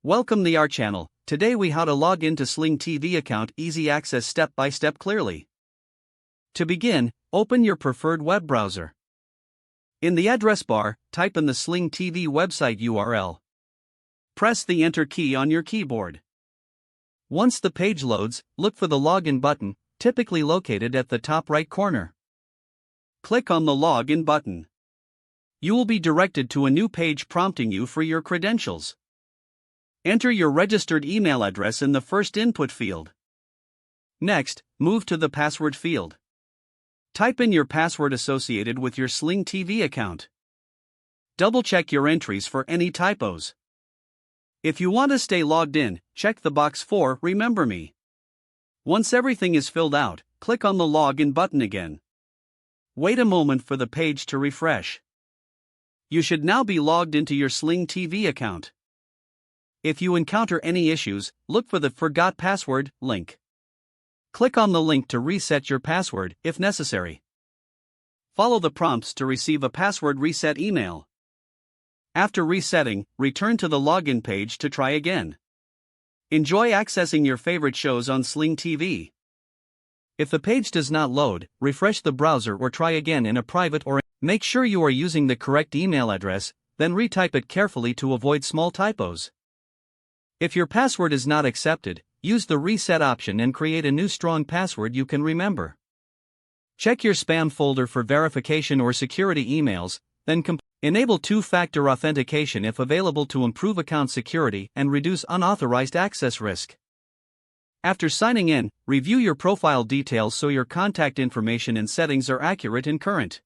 Welcome to our channel. Today we how to log into Sling TV account, easy access step by step clearly. To begin, open your preferred web browser. In the address bar, type in the Sling TV website URL. Press the enter key on your keyboard. Once the page loads, look for the login button, typically located at the top right corner. Click on the login button. You will be directed to a new page prompting you for your credentials. Enter your registered email address in the first input field. Next, move to the password field. Type in your password associated with your Sling TV account. Double-check your entries for any typos. If you want to stay logged in, check the box for Remember Me. Once everything is filled out, click on the Login button again. Wait a moment for the page to refresh. You should now be logged into your Sling TV account. If you encounter any issues, look for the Forgot Password link. Click on the link to reset your password if necessary. Follow the prompts to receive a password reset email. After resetting, return to the login page to try again. Enjoy accessing your favorite shows on Sling TV. If the page does not load, refresh the browser or try again in a private or make sure you are using the correct email address, then retype it carefully to avoid small typos. If your password is not accepted, use the reset option and create a new strong password you can remember. Check your spam folder for verification or security emails, then enable two-factor authentication if available to improve account security and reduce unauthorized access risk. After signing in, review your profile details so your contact information and settings are accurate and current.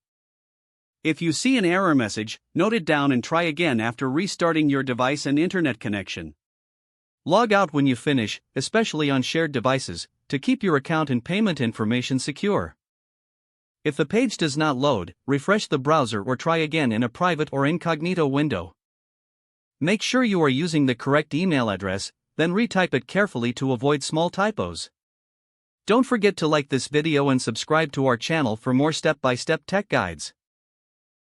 If you see an error message, note it down and try again after restarting your device and internet connection. Log out when you finish, especially on shared devices, to keep your account and payment information secure. If the page does not load, refresh the browser or try again in a private or incognito window. Make sure you are using the correct email address, then retype it carefully to avoid small typos. Don't forget to like this video and subscribe to our channel for more step-by-step tech guides.